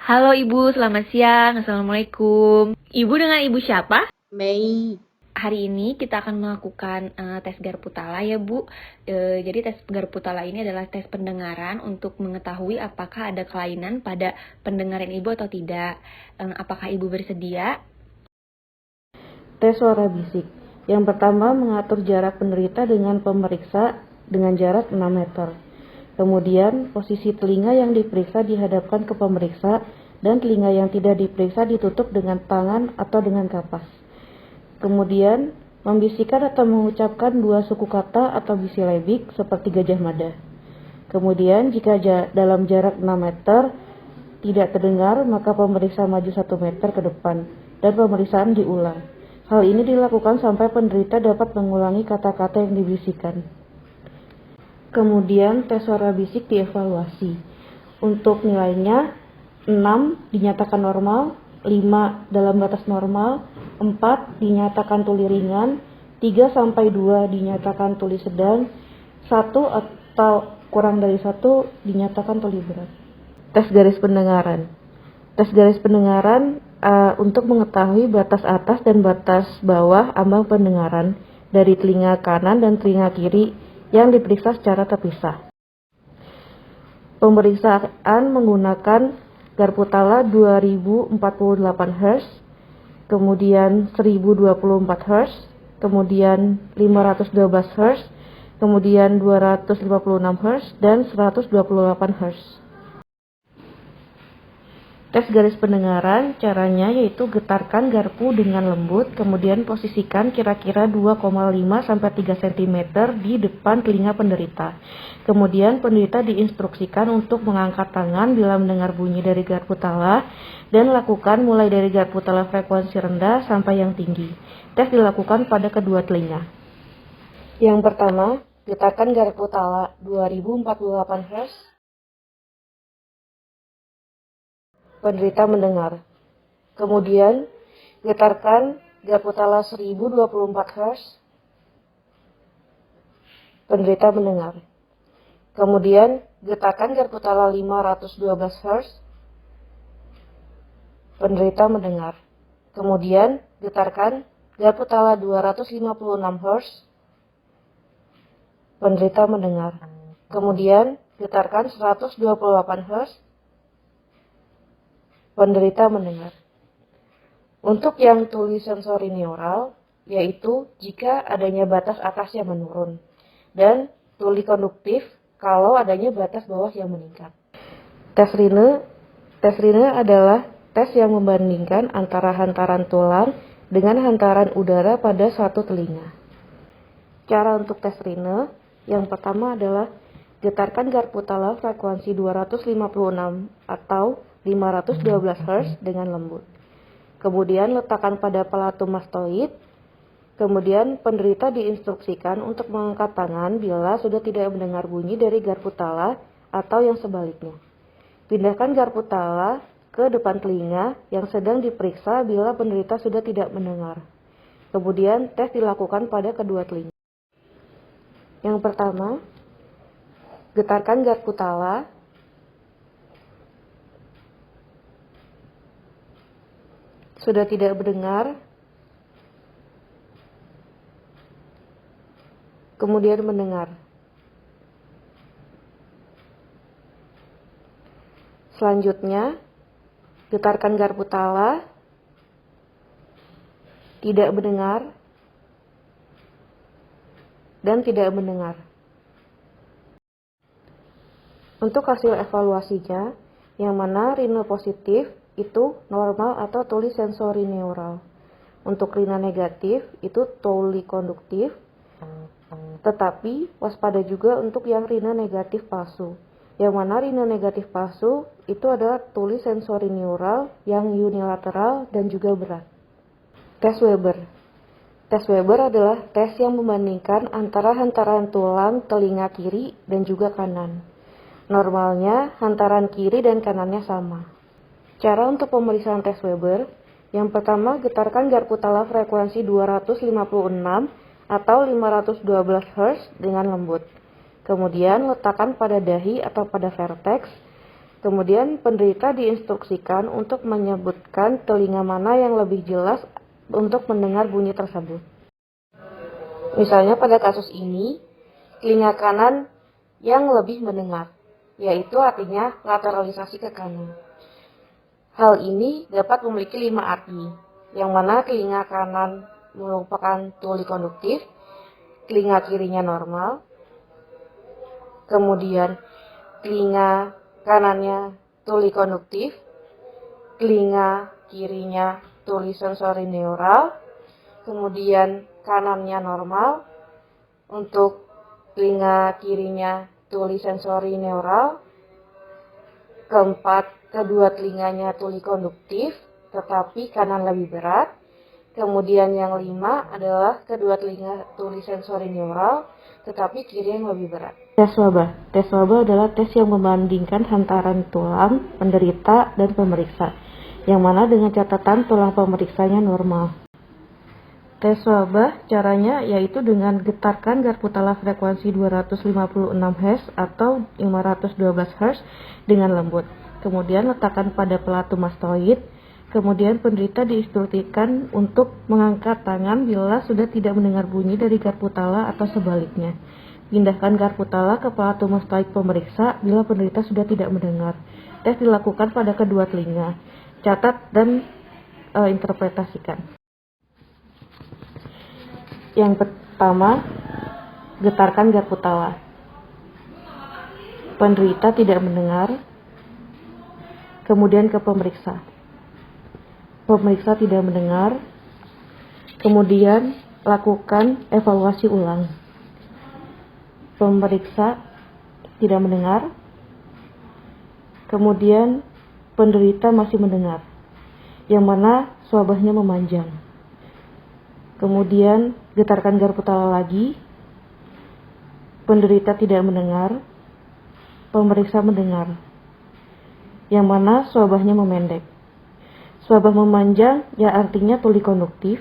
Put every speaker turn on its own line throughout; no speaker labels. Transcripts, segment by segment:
Halo Ibu, selamat siang. Assalamualaikum. Ibu dengan Ibu siapa?
Mei.
Hari ini kita akan melakukan tes Garputala ya Bu. Jadi tes Garputala ini adalah tes pendengaran untuk mengetahui apakah ada kelainan pada pendengaran Ibu atau tidak. Apakah Ibu bersedia?
Tes suara bisik. Yang pertama, mengatur jarak penderita dengan pemeriksa dengan jarak 6 meter. Kemudian, posisi telinga yang diperiksa dihadapkan ke pemeriksa dan telinga yang tidak diperiksa ditutup dengan tangan atau dengan kapas. Kemudian, membisikkan atau mengucapkan dua suku kata atau bisilabik seperti Gajah Mada. Kemudian, jika dalam jarak 6 meter tidak terdengar, maka pemeriksa maju 1 meter ke depan dan pemeriksaan diulang. Hal ini dilakukan sampai penderita dapat mengulangi kata-kata yang dibisikkan. Kemudian tes suara bisik dievaluasi. Untuk nilainya 6 dinyatakan normal, 5 dalam batas normal, 4 dinyatakan tuli ringan, 3-2 dinyatakan tuli sedang, 1 atau kurang dari 1 dinyatakan tuli berat. Tes garis pendengaran. Tes garis pendengaran untuk mengetahui batas atas dan batas bawah ambang pendengaran dari telinga kanan dan telinga kiri yang diperiksa secara terpisah. Pemeriksaan menggunakan Garputala 2048 Hz, kemudian 1024 Hz, kemudian 512 Hz, kemudian 256 Hz, dan 128 Hz. Tes garis pendengaran, caranya yaitu getarkan garpu dengan lembut, kemudian posisikan kira-kira 2,5-3 cm di depan telinga penderita. Kemudian penderita diinstruksikan untuk mengangkat tangan bila mendengar bunyi dari garpu tala, dan lakukan mulai dari garpu tala frekuensi rendah sampai yang tinggi. Tes dilakukan pada kedua telinga. Yang pertama, getarkan garpu tala 2048 Hz. Penderita mendengar. Kemudian, getarkan Garputala 1024 Hz. Penderita mendengar. Kemudian, getarkan Garputala 512 Hz. Penderita mendengar. Kemudian, getarkan Garputala 256 Hz. Penderita mendengar. Kemudian, getarkan 128 Hz. Penderita mendengar. Untuk yang tuli sensori neural, yaitu jika adanya batas atas yang menurun, dan tuli konduktif kalau adanya batas bawah yang meningkat. Tes Rine adalah tes yang membandingkan antara hantaran tulang dengan hantaran udara pada satu telinga. Cara untuk tes Rine, yang pertama adalah getarkan Garputala frekuensi 256 atau 512 Hz dengan lembut. Kemudian letakkan pada palatum mastoid. Kemudian penderita diinstruksikan untuk mengangkat tangan bila sudah tidak mendengar bunyi dari Garputala atau yang sebaliknya. Pindahkan Garputala ke depan telinga yang sedang diperiksa bila penderita sudah tidak mendengar. Kemudian tes dilakukan pada kedua telinga. Yang pertama, getarkan Garputala. Sudah tidak mendengar, kemudian mendengar. Selanjutnya, getarkan Garputala, tidak mendengar, dan tidak mendengar. Untuk hasil evaluasinya, yang mana rine positif itu normal atau tuli sensori neural. Untuk rina negatif itu tuli konduktif, tetapi waspada juga untuk yang rina negatif palsu. Yang mana rina negatif palsu itu adalah tuli sensori neural yang unilateral dan juga berat. Tes Weber. Tes Weber adalah tes yang membandingkan antara hantaran tulang telinga kiri dan juga kanan. Normalnya hantaran kiri dan kanannya sama. Cara untuk pemeriksaan tes Weber, yang pertama getarkan Garputala frekuensi 256 atau 512 Hz dengan lembut. Kemudian letakkan pada dahi atau pada vertex. Kemudian penderita diinstruksikan untuk menyebutkan telinga mana yang lebih jelas untuk mendengar bunyi tersebut. Misalnya pada kasus ini, telinga kanan yang lebih mendengar, yaitu artinya lateralisasi ke kanan. Hal ini dapat memiliki 5 arti, yang mana telinga kanan merupakan tuli konduktif, telinga kirinya normal, kemudian telinga kanannya tuli konduktif, telinga kirinya tuli sensori neural, kemudian kanannya normal, untuk telinga kirinya tuli sensori neural, keempat, kedua telinganya tuli konduktif, tetapi kanan lebih berat. Kemudian yang 5 adalah kedua telinga tuli sensori neural, tetapi kiri yang lebih berat. Tes wabah. Tes wabah adalah tes yang membandingkan hantaran tulang penderita dan pemeriksa, yang mana dengan catatan tulang pemeriksanya normal. Tes wabah caranya yaitu dengan getarkan garpu tala frekuensi 256 Hz atau 512 Hz dengan lembut. Kemudian letakkan pada pelatu mastoid. Kemudian penderita diinstruksikan untuk mengangkat tangan bila sudah tidak mendengar bunyi dari garpu tala atau sebaliknya. Pindahkan garpu tala ke pelatu mastoid pemeriksa bila penderita sudah tidak mendengar. Tes dilakukan pada kedua telinga. Catat dan interpretasikan. Yang pertama, getarkan garpu tala. Penderita tidak mendengar. Kemudian ke pemeriksa. Pemeriksa tidak mendengar. Kemudian lakukan evaluasi ulang. Pemeriksa tidak mendengar. Kemudian penderita masih mendengar, yang mana swabahnya memanjang. Kemudian getarkan garpu tala lagi. Penderita tidak mendengar. Pemeriksa mendengar, yang mana swabahnya memendek. Swabah memanjang ya artinya tuli konduktif,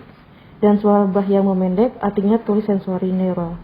dan swabah yang memendek artinya tuli sensori neural.